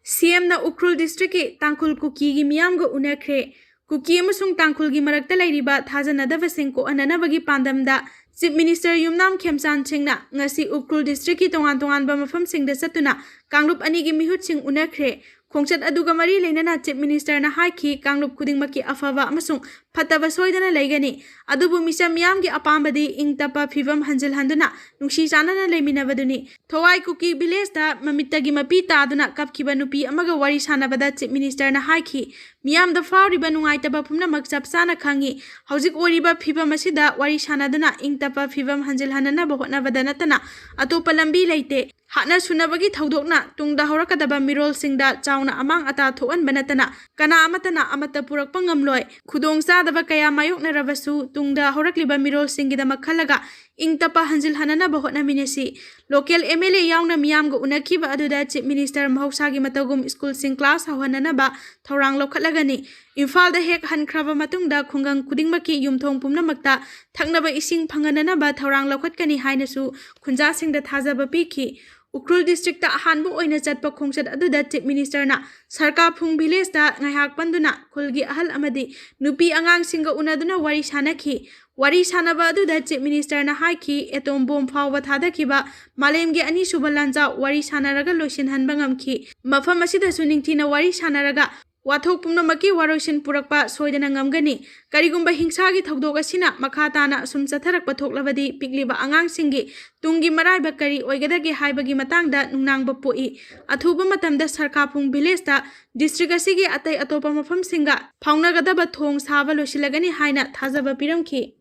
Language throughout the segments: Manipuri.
CM na Ukrul district ki Tangkhul Kuki gi Miyam go unakre Kuki amasung Tangkhul gi marakta lairiba thajanadaba singko ananabagi pandamda Chief Minister Yumnam Khemchan Singna ngasi Ukrul district ki tongan ba mafam singda satuna Kangrup ani gi mihut sing unakre Khongchat aduga mari leinana Chief Minister na haiki Kangrup khudingmaki afaba amasung fataba soidana leigani adubu misa Miyam gi apambadi ingtapa phibam hanjil handuna nungsi chanana leiminabaduni Thowai Kuki village da mamittagi mapi taduna kapkiba nupi amaga wari sanabada Chief Minister na haiki Miyam da fauriba nungaitaba pumnamak chapsana khangi hojik oriba phibam asida wari sanaduna ingtapa phibam hanjil hanana bahotnabada natana atopa lambi leite Hana sunabagi thaudokna tungda horakadaba mirol singda chauna amang ata thoan banatana kana amatana amata purakpa ngamloi khudong sadaba kaya mayokna rabasu tungda horakliba mirol singida makhalaga ingtapa hanjil hanana bahotna minesi local MLA yauna Miyam go unakhiba aduda Chief Minister Mahausagi matagum school sing class hawanana ba thorang lokhatlagani Imphal da hek hankraba matungda khungang kudingmaki yumthong pumnamakta thaknaba ising phanganana ba thorang lokhatkani hainasu khunja singda thajaba pikhi Ukrul district ta hanbu oina chatpa khongchat aduda Chief Minister na Sarka Phung village da ngaihak panduna khulgi ahal amadi nupi angang singa unaduna wari sanakhi wari sanaba aduda Chief Minister na haiki etom bom phawba thadakhiba malemgi ani suba lanja wari sanaraga loisin hanba ngamkhi mafam asida suningthina wari sanaraga Wathok pumnamaki waroisin purakpa soidana ngamgani karigumba hingsagi thaudok asina makhatana sum chatharakpa thoklabadi pikliba angang singi tungi maraiba kari oigadagi haibagi matangda nungnangba poi athuba matamda Sarkapung village da district asigi atai atopa mafam singa phaunagadaba thong saba losilagani haina thajaba piramki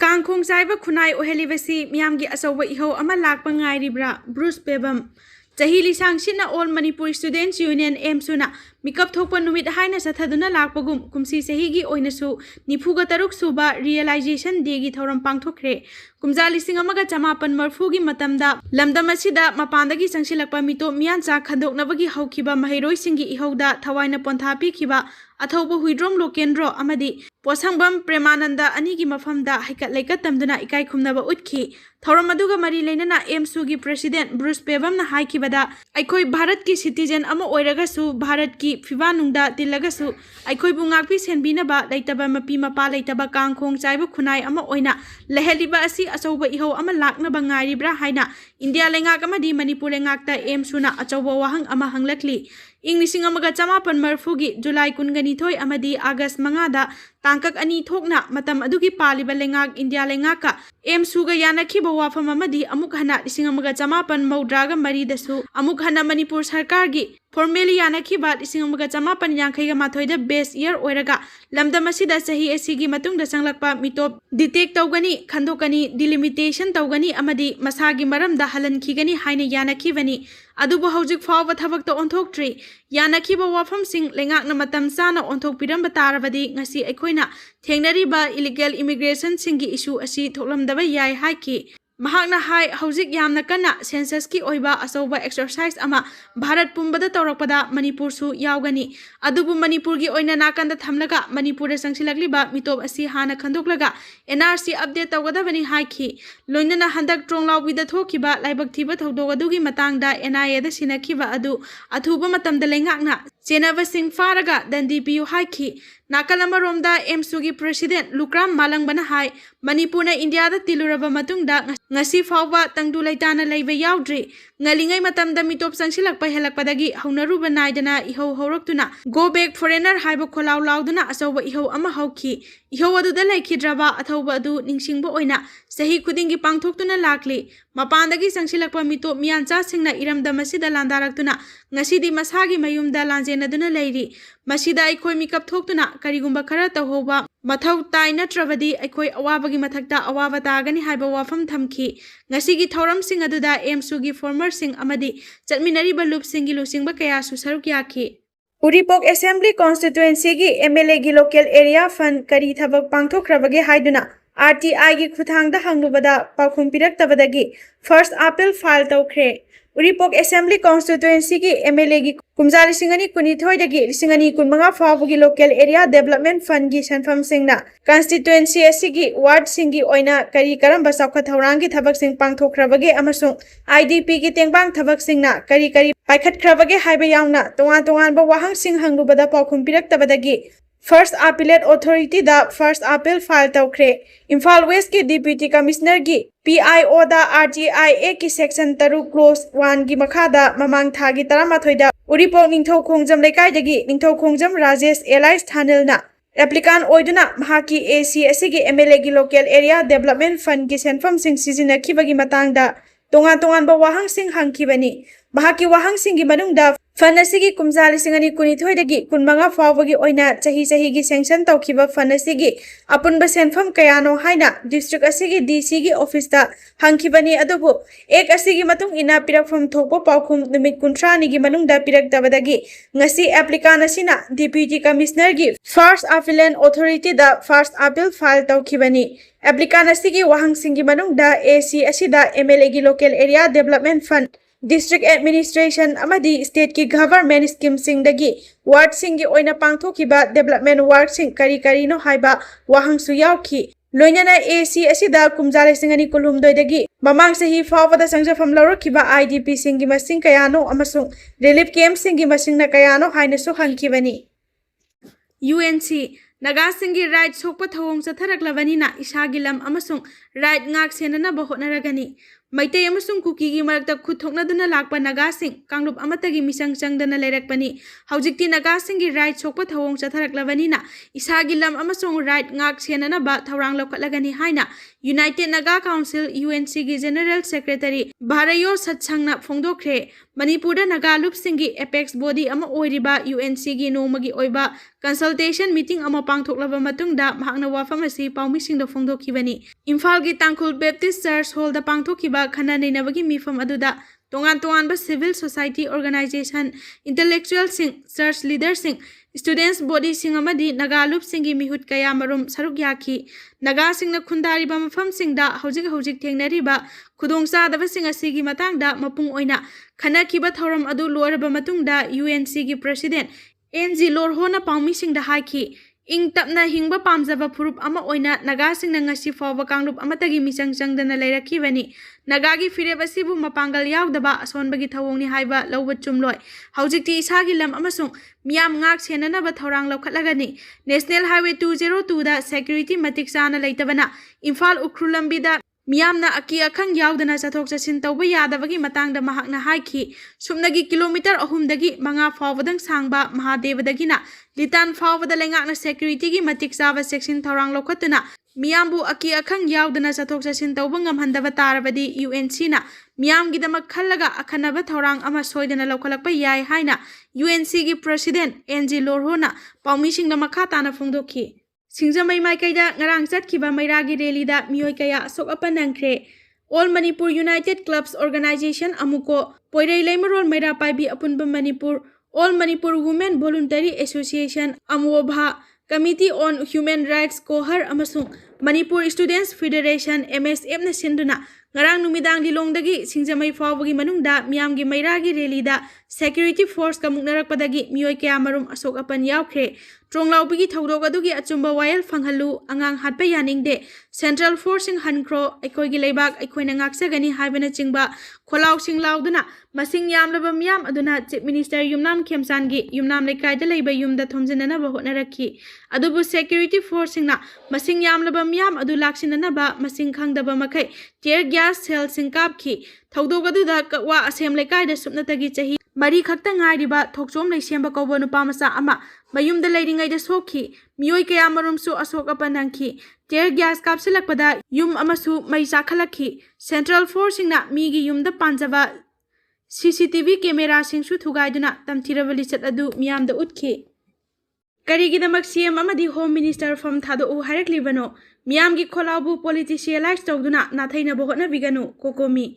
Kangkhong saiba khunai ohelibasi Miyamgi asoba Ehou ama lakpa ngairibra Bruce Bebam Jahili Sangsina All Manipur Students Union Emsuna Mikap Thokpa Numit Haina Sathaduna Lakpagum Kumsi Sehigi Oinasu Nipuga Taruk Suba Realization Day gi Thoram Pangthokre Kumja Lising Amaga Chamapan Marfugi Matamda Lamdamasida Mapandagi Sangsilakpa Mito Miancha Khandoknabagi Haukiba Mahiroi Singi Ehou da Thawaina Ponthapi Khiba Athauba Huidrom Lokendro Amadi Posangbam Premananda Anigi Mafamda Haikat Leikat Tamduna Ikai Khumnaba Utki Thoram aduga mari leinana Emsugi President Bruce Bebam na haikibada Aikoi Bharat ki citizen ama oiragasu Bharat ki fibanungda tilagasu Aikoi bungakpi senbinaba leitaba mapi mapa leitaba Kangkhong chaiba khunai ama oina leheliba asi asoba Ehou ama laknaba ngairibra haina India lengak amadi Manipur lengakta Emsuna achoba wahang ama hanglakli Ing lising amaga chamapan marfugi July kunganithoi amadi August mangada tangkak ani thokna matam adugi paliba lengak India lengaka Emsuga yanakhiba wafam amadi amuk hana lising amaga chamapan maudraga maridasu amuk hana Manipur sarkar gi formally yanakhiba lising amaga chamapan yankhaiga mathoida base year oiraga lamdamasida sahi asigi matungda sanglakpa mitop detect tawgani khandokani delimitation tawgani amadi masagi maramda halankhigani haina yanakhibani adubu hojik fawba thabakta onthoktree yanakhiba wafam sing lengakna matam sana onthok piramba tarabadi ngasi aikoina thengnariba illegal immigration singi issue asi thoklamdaba yai haiki Mahakna hai hojik yamna kana census ki oiba asoba exercise ama Bharat pumbada tawrakpada Manipur su yaugani adubu Manipur gi oina nakanda thamlaga Manipur da sangsilagliba mitop asi hana khandoklaga NRC update tawgadabani haiki loinana handak tronglaw bida thokiba laibak thiba thodogadu gi matangda NIA da sinakhiba adu athuba matamda lengakna chenaba sing faraga dandi piu haiki Nakalamaromda Emsugi President Lukram Malangbana hai Manipurna India da tiluraba matungda ngasi fawba tangdu laitana leiba yaudri ngalingai matamda mitop sangsilakpa helakpadagi haunaruba naidana Ehou horoktuna go back foreigner haiba kholaw lawduna asoba Ehou ama hauki Ehou aduda laikhidraba athauba adu ningsingba oina sahi khudingi pangthoktuna lakli mapandagi sangsilakpa mitop miancha singna iramda masida landaraktuna ngasidi masagi mayumda lanjenaduna leiri masida aikoi mikap thoktuna karigumba khara tawhoba mathau tai natrabadi aikoi awabagi mathakta awaba tagani haiba wafam thamki ngasigi thoram sing aduda Emsugi former sing amadi chatminari balup singi lusingba kaya su saruk yakhi Uripok Assembly Constituency gi MLA gi local area fund kari thabak pangthokrabagi haiduna RTI gi khuthangda hanglubada pakhum piraktabadagi first appeal file tawkhre Uripok assembly constituency की एमएलए की कुमजा लिंगनी कुनिथोइदगी लिंगनी कुनमंगा फावगी लोकल एरिया डेवलपमेंट फंड की सनफम सिंगना कॉन्स्टिट्यूएंसी असिगी वार्ड सिंगी ओइना करी करंबा चौखत थौरांगी थबक सिंग पांगथोखरबगे अमसुंग आईडीपी की तेंबांग थबक सिंगना करी पाइखतखरबगे हाइबा यावना तोंगान वाहंग सिंग हंगलुबदा पाउखुम पिरक्तबदगी फर्स्ट अपीलेट अथॉरिटी दा फर्स्ट अपील फाइल तौखरे इम्फाल वेस्ट की डिप्यूटी कमिश्नर की PIO दा RTIA की सेक्शन 3 क्लोज 1 की मखादा ममांग थागी 13 दा उरीपोक निंथौ खोंगजम लेकाइदगी निंथौ खोंगजम राजेश एलाइस थानेलना एप्लीकान ओइदुना महाकी AC असिगी MLA की लोकल एरिया डेवलपमेंट फंड की सेंफम सिंग सिजिनखिबगी मतंगदा तोंगान वाहंग सिंग हंगखिबनी महाकी वाहंग सिंगी मनुंगदा फंड असिगी कुमजा लिंगनी कुनिथोइदगी कुनमंगा फावगी ओइना चही की सेंक्शन तौखिबा फंड असिगी अपुनबा सेंफम कयानो हाइना डिस्ट्रिक्ट असिगी DC की ऑफिस दा हंगखिबनी अदुबु एक असिगी मतुंग इना पिरकफम थोपो पाउखुम नुमित 30 की मनुंगदा पिरक्तबदगी ngasi एप्लीकान असिना डिप्यूटी कमिश्नर की फर्स्ट अपीलेट अथॉरिटी दा फर्स्ट अपील फाइल तौखिबनी एप्लीकान असिगी वाहंग सिंगी मनुंगदा AC असिदा MLA की local area development fund district administration अमदी स्टेट की गवर्नमेंट स्कीम सिंगदगी वार्ड सिंगी ओइना पांगथोखिबा डेवलपमेंट वर्क सिंग करी नो हाइबा वाहंगसु यावखि लोइनना AC असिदा कुमजा लिंगनी कुलुमदोइदगी ममांग सही फावदा संजफम लौरखिबा IDP सिंगी मसिंग कयानो अमसुंग रिलीफ कैंप सिंगी मसिंगना कयानो हाइनसु हंगखिबनी UNC नगा सिंगी राइट सोकप थवोंग चथरक्लबनीना इसागी लम अमसुंग राइट ngak senana होटनरगनी मैतै अमसुंग कुकी की मरक्ता खुथोकनदुना लाकपा नगा सिंग कांगलुप अमतगी मिसंग चंगदना लेरकपनी हौजिक्ति नगा सिंगी राइट सोकप थवोंग चथरक्लबनीना इसागी लम अमसुंग राइट ngak senana थौरांग लौखटलगनी हाइना यूनाइटेड नगा काउंसिल UNC की जनरल सेक्रेटरी भारयो सत्संगना फोंदोखरे मणिपुर नगा लुप सिंगी एपेक्स बॉडी अमा ओइरिबा UNC की नोमगी ओइबा कंसल्टेशन मीटिंग अमा पांगथोकलबा मतुंगदा महाकना वाफम असि पाउमिसिंगदा फोंदोखिबनी इम्फाल की तांखुल बैप्टिस्ट चर्च हॉल दा पांगथोखिबा खना नैनबगी मिफम अदुदा तोंगान सिविल सोसाइटी ऑर्गेनाइजेशन इंटेलेक्चुअल सिंग चर्च लीडर सिंग स्टूडेंट्स बॉडी सिंग अमदी नगा लुप सिंगी मिहुत कया मरुम सरुक याखी नगा सिंगना खुंदारिबा मफम सिंगदा हौजिक थेंगनरिबा खुदोंचादबा सिंग असिगी मतंगदा मपुंग ओइना खनाखिबा थौरम अदु लोरबा मतुंगदा UNC की प्रेसिडेंट NG लोरहोना पाउमी सिंगदा हाइखी इंग तपना हिंगबा पामजबा फुरुप अमा ओइना नगा सिंगना ngasi फावबा कांगलुप अमतगी मिचंग चंगदना लेरखिबनी नगागी फिरेब असिबु मपांगल यावदबा असोनबगी थवोंगनी हाइबा लौब चुमलोय हौजिक्ति इसागी लम अमसुंग मियाम ngak सेननबा थौरांग लौखटलगनी नेशनल हाईवे 202 दा सिक्योरिटी मतिक चाना लेतबना इम्फाल उख्रु लंबीदा मियामना अकी अखंग यावदना चथोक चसिन तौबा यादबगी मतंगदा महाकना हाइखि सुमनगी किलोमीटर 3 दगी 5 फावदंग सांगबा महादेवदगिना लितान फावदा लेंगाकना सिक्योरिटी की मतिक चाबा सेक्शन थौरांग लौखटुना मियामबु अकी अखंग यावदना चथोक चसिन तौबा ngamhandaba तारबदी UNC ना मियामगिदमक खल्लगा अखनबा थौरांग अमा सोइदना लौखलकपा याय हाइना UNC की प्रेसिडेंट NG लोरहोना पाउमिसिंगदा मखा ताना फोंदोखि सिंजमई माइकैदा ngarang चटखिबा मैरागी रेलीदा मियोय कया असोक अपन नंखरे All Manipur United Clubs Organisation अमुको पोइरै लेमरोल मैरा पाइबी अपुनबा Manipur All Manipur Women Voluntary Association अमोभा कमिटी ऑन ह्यूमन राइट्स कोहर अमसुंग मणिपुर स्टूडेंट्स फेडरेशन MSF ना सिंदुना ngarang numidang dilongdagi singjamai fawbagi manungda miyamgi mairagi relida security force ka muknarakpadagi miyoy kaya marum asok apan yawkhre tronglawbigi thodok adugi achumba wayal fanghalu angang hatpa yaningde central forcing hankhro aikoigi leibak aikoina ngaksagani haibana chingba kholaw singlawduna masing yamlaba miyam aduna chief minister yumnam khemsangi yumnam lekai da leiba yumda thomjinana ba hotnarakhi adubu security forcing na masing yamlaba miyam adu laksinana ba masing khangdaba makai tear gas cell singkap ki thodok aduda wa asem lekai da supnatagi chahi mari khakta ngairiba thokchom leisemba kawba nupa masa ama mayumda leiringai da sokhi miyoy kaya marum su asok apanangki tear gas kapsilakpada yum amasu mai chakhalakhi central forcing na migi yumda panjaba CCTV camera singsu thugaiduna tamthirabali chat adu miyam da utkhi karigidamak CM amadi home minister from thado u hairaklibano miyam gi kholabu politicalize tawduna nathaina bohona biganu kokomi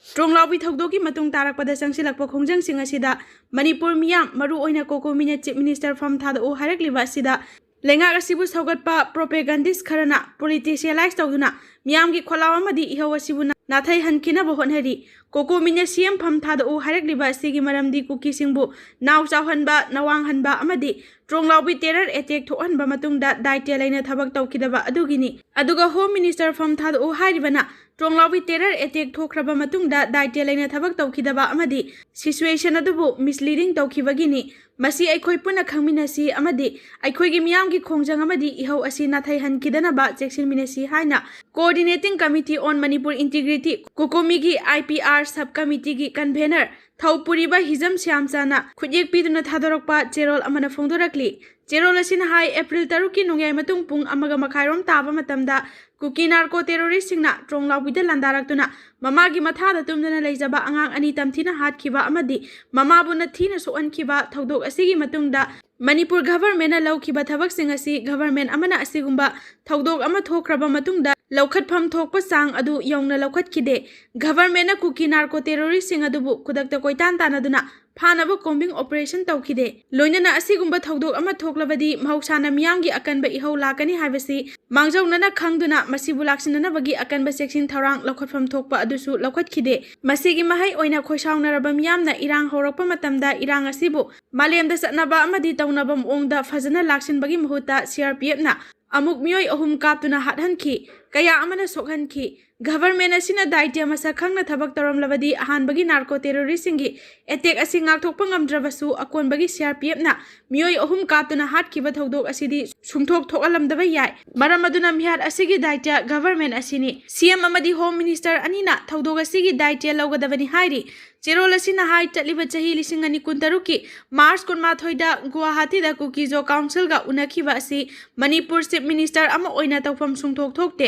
Tronglawbi thogdoki matung tarakpada sangsilakpa khongjang sing asida Manipur miyam maru oina kokomi na chief minister from thada o hairakliba asida Lengak asibu saugatpa propagandist kharana politicalize tawduna miyamgi kholaw amadi ihau asibu nathai hankina bo honhari koko minya CM pham thada u harakliba sigi maramdi Kuki singbu naw chawhanba nawang hanba amadi tronglawbi terror attack thohanba matungda daitya laina thabak tawkidaba adugini aduga home minister pham thada u hairibana tronglawbi terror attack thokraba matungda daitya laina thabak tawkidaba amadi situation adubu misleading tawkibagini masi aikoi puna khangminasi amadi aikoi gi miyamgi khongjang amadi ihau asi nathai hankidanaba cheksinminasi haina coordinating committee on Manipur integrity kokomi gi IPR subcommittee gi convener Thaupuriba hizam syamchana khujek piduna thadorokpa cherol amana phongdorakli cherol asina hai April 3 ki nongyai matung pung amaga makhairom taba matamda Kuki narco terrorist singna tronglawbida landaraktuna mamagi mathada tumdana leijaba angang ani tamthina hatkhiba amadi mamabuna thina soankhiba thodok asigi matungda Manipur government na lawkhiba thabak sing asi government amana asigumba thodok ama thokraba matungda lawkhatpham thokpa sang adu yongna lawkhatkide government na Kuki narco terrorist sing adubu kudakta koitan tanaduna phanaba combing operation tawkide loinana asigumba thodok ama thoklabadi mahausana miyamgi akanba ihau lakani habasi mangjawnana khangduna masibu laksinana bagi akanba section thorang lawkhatpham thokpa adusu lawkhatkide masigi mahai oina khoisawnaraba miyamna irang horakpa matamda irang asibu malemda satnaba amadi tawnaba mongda fazana laksinbagi mahuta CRPF na amuk miyoi ahum kaptuna hathankhi kaya amana sokhankhi government asina daitya masa khangna thabak taramlabadi ahanbagi narco terrorist singi attack asi ngakthokpa ngamdrabasu akonbagi CRPF na miyoi ahum kaptuna hatkhiba thodok asidi sumthok thokalamdaba yai maram aduna mihat asigi daitya government asini CM amadi home minister anina thodok asigi daitya lawgadabani hairi cherol asina hai chatliba chahi lisingani kuntaruki March 18 da Guwahati da Kuki jo council ga unakhiba asi Manipur chief minister ama oina tawfam sungthok thokte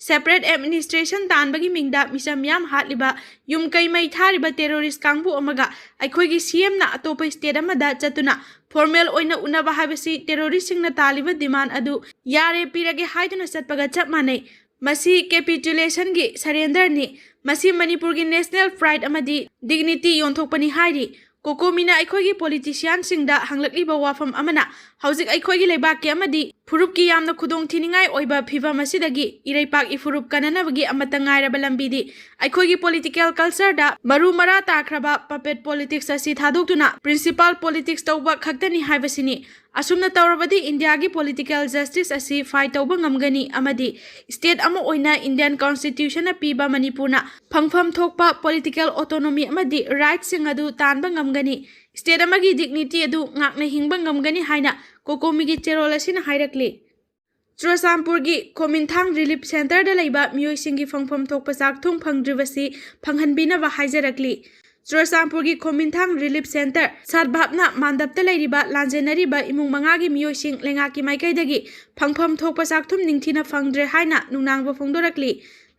separate administration tanbagi mingda misam Miyam hatliba yum kai mai thariba terrorist kangbu amaga aikhoigi CM na atopa state amada chatuna formal oina unaba habasi terrorist singna taliba demand adu yare pirage haiduna chatpaga chap manai masi capitulation gi surrender ni masi Manipur gi national pride amadi dignity yonthokpani hairi kokomina aikhoigi politician singda hanglakliba wafam amana hauzik aikhoigi leibak amadi furup ki yamna khudong thiningai oiba phiba masidagi iraipak ifurup kananabagi amata ngairaba lambidi aikhoigi political culture da maru mara takraba puppet politics asi thadoktuna principal politics tawba khaktani haibasini asumna tawrabadi India gi political justice asi fight tawba ngamgani amadi state ama oina Indian constitution na piba Manipurna phangpham thokpa political autonomy amadi rights sing adu tanba ngamgani state amagi dignity adu ngakna hingba ngamgani haina kokomi gi cherol asina hairakli Churasampur gi Kominthang Relief Center da leiba miyoi singi phangpham thokpa sak thung phangdribasi phanghanbina wa haijarakli Churasampur gi Kominthang Relief Center Sadbhapna mandapta leiriba lanjenariba imung mangagi miyoi sing lengaki maikaidagi phangpham thokpa sak thum ningthina phangdre haina nungnangba phongdorakli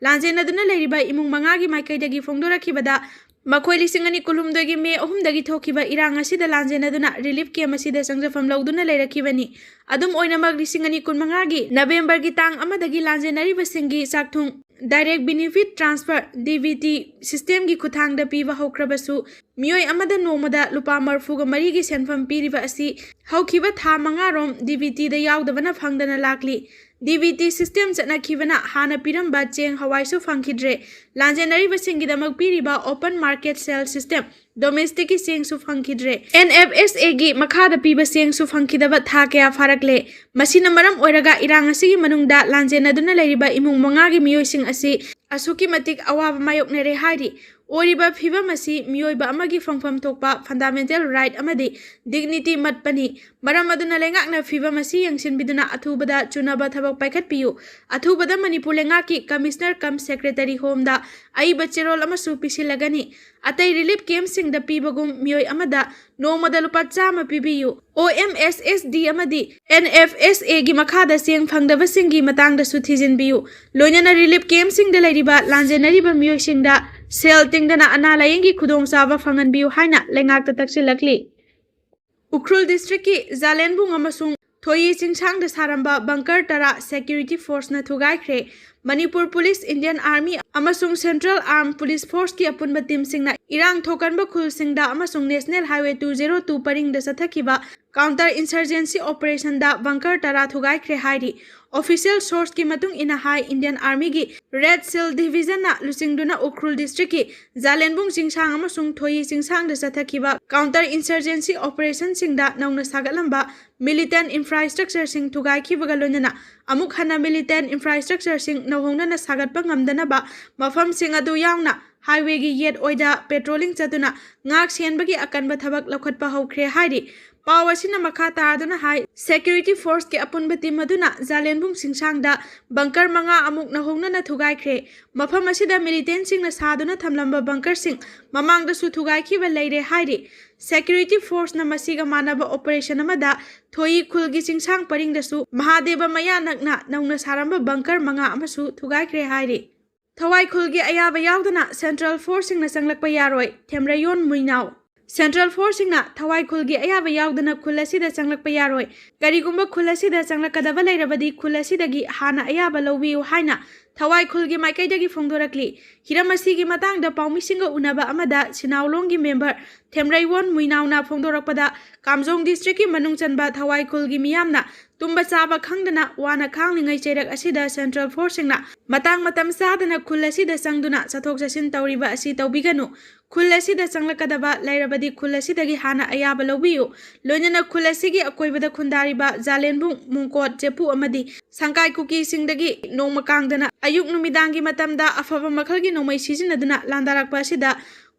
lanjenaduna leiriba imung mangagi maikaidagi phongdorakhibada Makhoi lisingani kulumdagi me ahumdagi thokiba irang asida lanjenaduna relief camp asida sangjafam lawduna leirakibani adum oinamag lisingani kunmangagi November gi tang amadagi lanjenari basingi sakthung direct benefit transfer DBT system gi khuthangda piba hokrabasu miyoi amada nomada lupa marfuga mari gi senfam piriba asi hawkhiba tha manga rom DBT da yawdabana phangdana lakli DBT system chana khibana hana piramba cheng hawaisu phangkhidre lanjenari basingidamak piriba open market sale system domestic seng su phangkhidre NFSA gi makhada piba seng su phangkhidaba tha kya farakle masina maram oiraga irang asigi manungda lanjenaduna leiriba imung manga gi miyoi sing asi asuki matik awaba mayoknere hairi Oriba phiba masi miyoiba amagi phangpham thokpa fundamental right amadi dignity matpani maram aduna lengakna phiba masi yangsin biduna athubada chunaba thabak paikhat piyu athubada Manipur lengaki commissioner cum secretary home da aiba cherol amasu pisilagani atai relief camp sing da pibagum miyoi amada nomada lupa chama pibiyu OMSSD amadi NFSA gi makhada seng phangdaba singi matangda su thijinbiyu loinana relief camp sing da leiriba lanjenariba miyoi sing da Sel tingdana analayingi khudong saba phanganbiu haina lengakta taksilakli Ukhrul district ki Zalenbung amasung थोई चिंगसांग सारंबा बंकर तरा सेक्यूरिटी फोर्स न थुगाइख्रे मणिपुर पुलिस इंडियन आर्मी अमसुंग सेंट्रल आर्म पुलिस फोर्स की अपुनबा टीम सिंगना इरांग थोकनबा खुलसिंगदा अमसुंग नेशनल हाईवे 202 परिंगदा सथखिबा काउंटर इंसर्जेंसी ऑपरेशन दा बंकर तरा थुगाइख्रे हाइरी ऑफिशियल सोर्स की मतुंग इना हाई इंडियन आर्मी की रेड सिल डिवीजन ना लुसिंगदुना उखरुल डिस्ट्रिक्ट की जालेनबुंग चिंगसांग अमसुंग थोई चिंगसांग दा सथखिबा काउंटर इंसर्जेंसी ऑपरेशन सिंगदा नौना सागलंबा मिलिटेंट इंफ्रास्ट्रक्चर सिंग थुगाइखिबगा लोनना अमुक हना मिलिटेंट इंफ्रास्ट्रक्चर सिंग नौहोंगना सागतपा ngamdanaba mafam sing adu yauna highway gi yet oida patrolling chatuna ngak senbagi akanba thabak lokhatpa haukhre hairi power सिना मखा तारदुना हाई सिक्योरिटी फोर्स के अपुनबा टीम अदुना जालेनबुंग सिंगसांगदा बंकर मंगा अमुक नहोंगना थुगाइख्रे मफम असिदा मिलिटेंट सिंगना सादुना थमलंबा बंकर सिंग ममांगदसु थुगाइखिबा लैरे हाइरि सिक्योरिटी फोर्स न मसिगा मानबा ऑपरेशन अमदा थोई खुलगी सिंगसांग परिंगदसु महादेव मया नकना नौना सारंबा बंकर मंगा अमसु थुगाइख्रे हाइरि थवाई खुलगी अयाबा यावदना सेंट्रल फोर्स सिंगना संगलकपा यारोय थेमरायोन मुइनाव सेंट्रल फोर्स सिंगना थवाई खुलगी अयाबा यावदना खुल असिदा चंगलकपा यारोय करिगुंबा खुल असिदा चंगलकदबा लैरबदी खुल असिदगी हाना अयाबा लौबियु हाइना थवाई खुलगी माइकैदगी फोंदोरकली हिरम असिगी मतांगदा पाउमिसिंगा उनबा अमदा सिनावलोंगी मेंबर थेमराइवोन मुइनावना फोंदोरकपदा कामजोंग डिस्ट्रिक्ट की मनुंग चनबा थवाई खुलगी मियामना तुम्बा चाबा खंगदना वाना खांगलिंगै चेरक असिदा सेंट्रल फोर्स सिंगना मतांग मतम सादना खुल असिदा चंगदुना चथोक चसिन तौरिबा असि तौबिगनु खुल असिदा चंगलकदबा लैरबदी खुल असिदगी हाना अयाबा लौबियु लोइनना खुल असिगी अकोइबदा खुंदारिबा जालेनबुंग मुंकोट चेपु अमदी संकाय कुकी सिंगदगी नोंमकांगदना अयुक नुमिदांगी मतमदा अफबा मखलगी नोमै सिजिनदुना लांदारकपा असिदा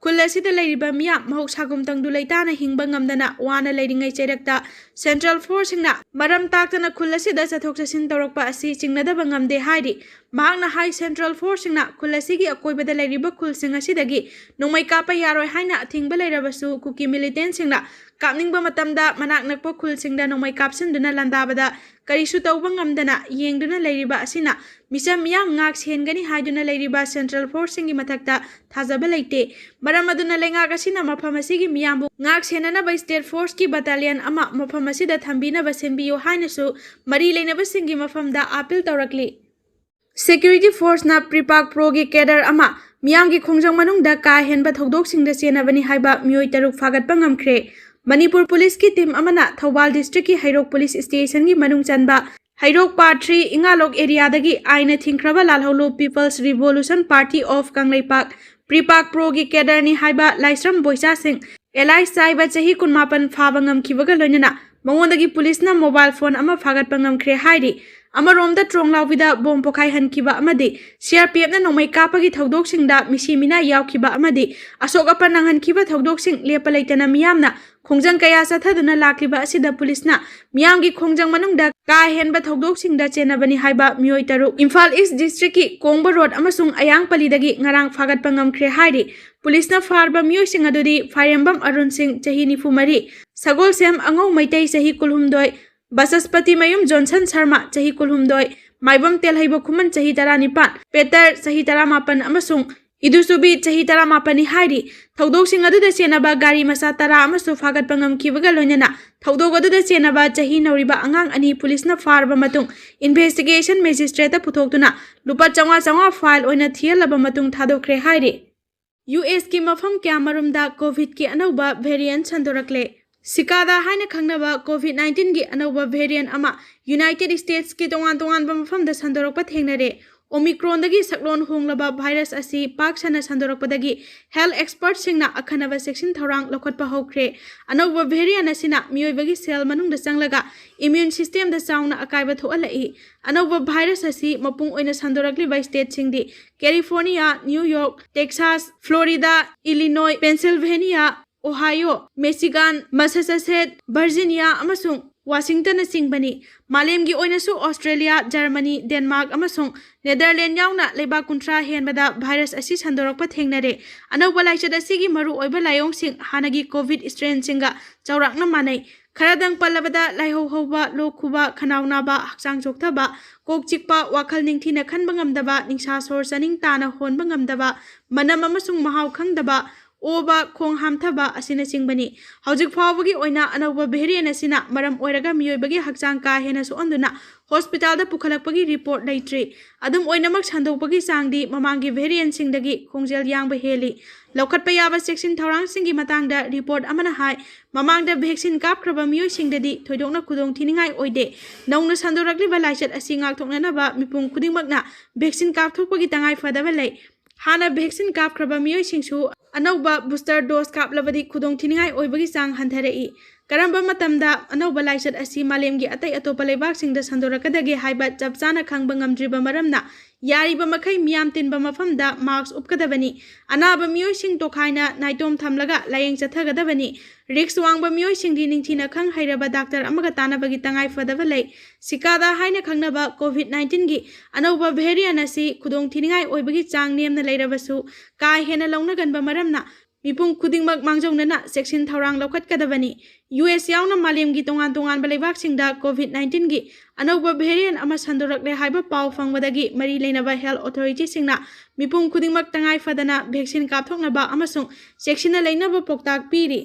खुल असिदा लैरिबा मियाम महौसागुम तंगदु लैताना हिंगबा ngamdana वाना लैरिंगै चेरकता सेंट्रल फोर्स सिंगना मरम ताकतना खुल असिदा चथोक चसिन तौरकपा असि चिंगनदबा ngamde हाइरि महांगना हाई सेंट्रल फोर्स सिंगना खुल असिगी अकोइबदा लैरिबा खुल सिंग असिदगी नोमै कापा यारोय हाइना अथिंगबा लैरबसु कुकी मिलिटेंट सिंगना कापनिंगबा मतमदा मनाक नकपा खुल सिंगदा नोमै कापसिनदुना लांदाबदा करिसु तौबा ngamdana येंगदुना लैरिबा असिना मिसा मियाम ngak सेनगनी हाइदुना लैरिबा सेंट्रल फोर्स सिंगी मथक्ता थाजबा लैते मरम अदुना लेंगाक असिना मफम असिगी मियामबु ngak सेननबा स्टेट फोर्स की बटालियन अमा मफम असिदा थंबिनबा सेनबियो हाइनसु मरी लेनबा सिंगी मफमदा अपील तौरकली सिक्योरिटी फोर्स ना प्रीपाक प्रो की कैडर अमा मियाम की खोंजंग मनुंगदा का हेनबा थौदोक सिंगदा चेनबनी हाइबा मियोय तरुक फागतपा ngamkhre मणिपुर पुलिस की टीम अमना थौबाल डिस्ट्रिक्ट की हैरोक पुलिस स्टेशन की मनुंग चनबा हैरोक पार्ट 3 इंगालोक एरिया दगी आइना थिंख्रबा लालहौलो People's Revolution Party of Kangleipak PREPAK pro की कैडर नि हाइबा लाइस्रम बोइसा सिंह एलाई साइबा चही 19 फाबा ngamkhibगा लोइनना मंगोंदगी पुलिस ना मोबाइल फोन अमा फागतपा ngamkhre हाइरि अमरोमदा ट्रोंगलाविदा बोम पोखाई हनखिबा अमदि सीआरपीएफ ना नोमै कापगी थौदोकसिंगदा मिसिमिना यावखिबा अमदि अशोक अपन नंगनखिबा थौदोकसिंग लेपा लैतना मियामना खोंजंग कया सथदुना लाखिबा असिदा पुलिसना मियामगी खोंजंग मनुंगदा का हेनबा थौदोकसिंगदा चेनबनी हाइबा मियोय तरु इम्फाल ईस्ट डिस्ट्रिक्ट की कोंगबा रोड अमसुंग अयांगपलीदगी ngarang फागतपा ngamkhre हाइरि पुलिसना फारबा मियोयसिंग अदुदि फायरम्बम अरुण सिंह चही 94 सगोल सेम अंगौ मैतै चही 19 बसस्पति मयुम जॉनसन शर्मा चही 19 माइबम तेलहैबो खुमन चही 19 पेटर चही 18 अमसुंग इदुसुबी चही 18 हाइरि थौदोकसिंग अदुदा चेनबा गाड़ी मसा 10 अमसु फागतपा ngamkhibगा लोइनना थौदोक अदुदा चेनबा चही नौरिबा अंगांग अनि पुलिसना फारबा मतुंग इन्वेस्टिगेशन मजिस्ट्रेट पुथोक्तुना लुपा 400 फाइल ओइना थियलबा मतुंग थादोखरे हाइरि यूएस की मफम क्यामरुमदा कोविड की अनौबा वेरिएंट संदोरकले सिकादा हाइना खंगनबा कोविड-19 की अनौबा वेरिएंट अमा यूनाइटेड स्टेट्स की तोंगान मफमदा संदोरकपा थेंगनरे ओमिक्रोन दगी सकलोन होंगलबा वायरस असि पाक सना संदोरकपदगी हेल्थ एक्सपर्ट सिंगना अखनबा सेक्शन थौरांग लखटपा होख्रे अनौबा वेरिएंट असिना मियोयबगी सेल मनुंगदा चंगलगा इम्यून सिस्टम दा चाउना अकायबा थोअलई अनौबा वायरस असि मपुंग ओइना संदोरकलिबा स्टेट सिंगदी California New York Texas Florida Illinois Pennsylvania Ohio Michigan Massachusetts Virginia अमसुंग वाशिंगटन सिंगबनी मालेमगी ओइनसु ऑस्ट्रेलिया जर्मनी डेनमार्क अमसुंग नेदरलैंड यावना लेबा 19 हेनबदा वायरस असि संदोरकपा थेंगनरे अनौबा लाइचद असिगी मरु ओइबा लायोंग सिंग हानगी कोविड स्ट्रेन सिंगा चौराकना मानै खरादंग पल्लबदा लाइहौ हौबा लोखुबा खनावनाबा हक्चांग जोक्थबा कोक चिकपा वाखल निंगथिना खनबा ngamdaba निंसा सोर चनिंग ताना होनबा ngamdaba मनम अमसुंग महाव खंगदबा ओबा खोंग हामथबा असिनचिंगबनी हौजिक फावबगी ओइना अनौबा भेरिएंट असिना मरम ओइरगा मियोइबगी हक्चांग का हेना सोअंदुना हॉस्पिटल दा पुखलकपगी रिपोर्ट लेट्री अदुम ओइनमक संदोकपगी चांगदी ममांगी भेरिएंट सिंगदगी खोंगजेल यांगबा हेली लौखटपा याबा सेक्शन थौरांगसिंगी मतांगदा रिपोर्ट अमना हाय ममांगदा वैक्सीन कापख्रबा मियोइसिंगददी थोइदोकना खुदोंग थिनिंगाई ओइदे नौना संदोरकलिबा लाइचत असि ngaktoknanaba mipung khudingmakna वैक्सीन कापथोकपगी तंगाई फदबा लै हाना वैक्सीन कापख्रबा मियोइसिंगसु अनौबा बूस्टर डोज कापलबदी खुदोंग थिनिंगाई ओइबगी चांग हंथरई करंबा मतमदा अनौबा लाइचत असि मालेमगी अतै अतोपा लेबाकसिंगदा संदोरकदगे हाइबा चपचाना खंगबा ngamdriba maramna यारिबा मखै मियाम तिनबा मफमदा मास्क उपकदबनी अनाबा मियोइसिंग तोखाइना नाइटोम थमलगा लायेंग चथगदबनी रिक्स वांगबा मियोइसिंगदी निंगथिना खंग हैरबा डॉक्टर अमगा तानाबगी तंगाई फदबा लै सिकादा हाइना खंगनबा कोविड-19 गी अनौबा भेरिएंट असि खुदोंग थिनिंगाई ओइबगी चांग नेमना लैरबसु का हेना लौनगनबा मरमना मिपुंग खुदिंगमक मांगजौनना सेक्शन थौरांग लौखटकदबनी US यावना मालेमगी तोंगान तोंगान लेबाकसिंगदा कोविड-19 गी अनौबा भेरिएंट अमा संदोरकले हाइबा पाव फंगबदगी मरी लेनबा हेल्थ अथॉरिटी सिंगना मिपुंग खुदिंगमक तंगाई फदना वैक्सीन कापथोकनबा अमसुंग सेक्शन लैनबा पौक्ताक पीरी।